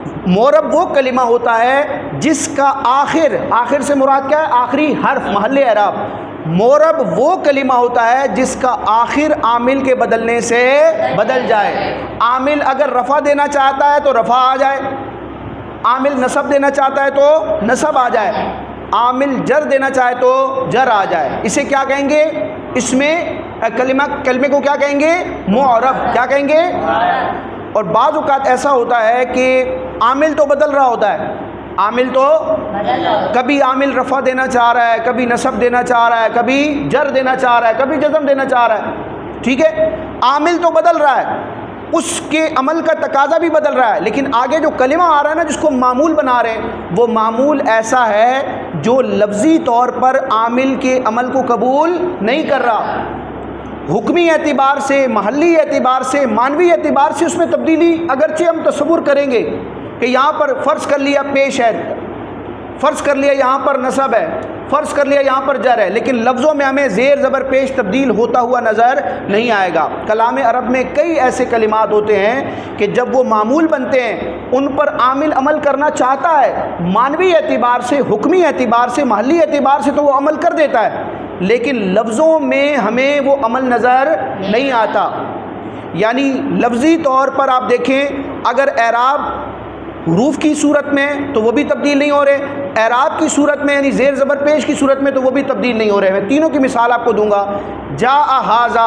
مورب وہ کلمہ ہوتا ہے جس کا آخر سے مراد کیا ہے؟ آخری حرف، محل اعراب۔ مورب وہ کلمہ ہوتا ہے جس کا آخر عامل کے بدلنے سے بدل جائے۔ عامل اگر رفع دینا چاہتا ہے تو رفع آ جائے، عامل نصب دینا چاہتا ہے تو نصب آ جائے، عامل جر دینا چاہے تو جر آ جائے۔ اسے کیا کہیں گے؟ اس میں کلمے کو کیا کہیں گے؟ معرب۔ کیا کہیں گے؟ اور بعض اوقات ایسا ہوتا ہے کہ عامل تو بدل رہا ہوتا ہے، عامل تو کبھی عامل رفع دینا چاہ رہا ہے، کبھی نصب دینا چاہ رہا ہے، کبھی جر دینا چاہ رہا ہے، کبھی جزم دینا چاہ رہا ہے، ٹھیک ہے؟ عامل تو بدل رہا ہے، اس کے عمل کا تقاضا بھی بدل رہا ہے، لیکن آگے جو کلمہ آ رہا ہے نا جس کو معمول بنا رہے ہیں، وہ معمول ایسا ہے جو لفظی طور پر عامل کے عمل کو قبول نہیں کر رہا۔ حکمی اعتبار سے، محلی اعتبار سے، معنوی اعتبار سے اس میں تبدیلی اگرچہ ہم تصور کریں گے کہ یہاں پر فرض کر لیا پیش ہے، فرض کر لیا یہاں پر نصب ہے، فرض کر لیا یہاں پر جر ہے، لیکن لفظوں میں ہمیں زیر زبر پیش تبدیل ہوتا ہوا نظر نہیں آئے گا۔ کلام عرب میں کئی ایسے کلمات ہوتے ہیں کہ جب وہ معمول بنتے ہیں ان پر عامل عمل کرنا چاہتا ہے، معنوی اعتبار سے، حکمی اعتبار سے، محلی اعتبار سے تو وہ عمل کر دیتا ہے، لیکن لفظوں میں ہمیں وہ عمل نظر نہیں آتا۔ یعنی لفظی طور پر آپ دیکھیں، اگر اعراب حروف کی صورت میں تو وہ بھی تبدیل نہیں ہو رہے، اعراب کی صورت میں یعنی زیر زبر پیش کی صورت میں تو وہ بھی تبدیل نہیں ہو رہے۔ میں تینوں کی مثال آپ کو دوں گا۔ جاء ھذا،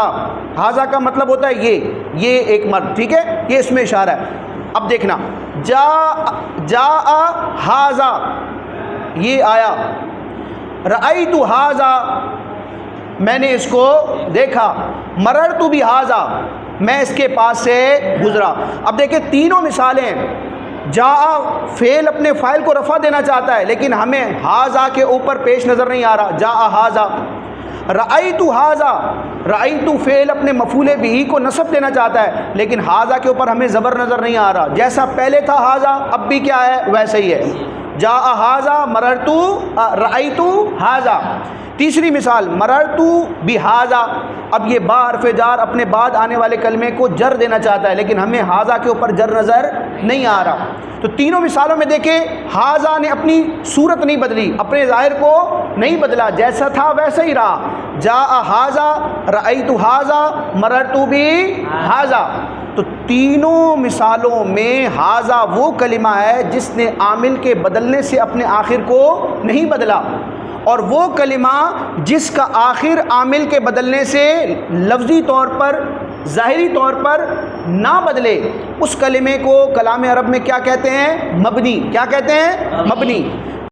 ھذا کا مطلب ہوتا ہے یہ ایک مرد، ٹھیک ہے؟ یہ اس میں اشارہ ہے۔ اب دیکھنا، جاء ھذا، یہ آیا، رأیت ھذا، میں نے اس کو دیکھا، مررت بھذا، میں اس کے پاس سے گزرا۔ اب دیکھیں تینوں مثالیں، جاء فعل اپنے فاعل کو رفع دینا چاہتا ہے لیکن ہمیں ھذا کے اوپر پیش نظر نہیں آ رہا، جاء ھذا۔ رأیت ھذا، رأیت فعل اپنے مفعول بہ کو نصب دینا چاہتا ہے لیکن ھذا کے اوپر ہمیں زبر نظر نہیں آ رہا، جیسا پہلے تھا ھذا اب بھی کیا ہے؟ ویسا ہی ہے، جاء ھذا، مررت، رأیت ھذا۔ تیسری مثال، مررت بھذا، اب یہ با حرف جار اپنے بعد آنے والے کلمے کو جر دینا چاہتا ہے لیکن ہمیں ھذا کے اوپر جر نظر نہیں آ رہا۔ تو تینوں مثالوں میں دیکھیں ھذا نے اپنی صورت نہیں بدلی، اپنے ظاہر کو نہیں بدلا، جیسا تھا ویسا ہی رہا، جاء ھذا، رأیت ھذا، مررت بھذا۔ تو تینوں مثالوں میں ھذا وہ کلمہ ہے جس نے عامل کے بدلنے سے اپنے آخر کو نہیں بدلا، اور وہ کلمہ جس کا آخر عامل کے بدلنے سے لفظی طور پر، ظاہری طور پر نہ بدلے، اس کلمے کو کلام عرب میں کیا کہتے ہیں؟ مبنی۔ کیا کہتے ہیں؟ مبنی۔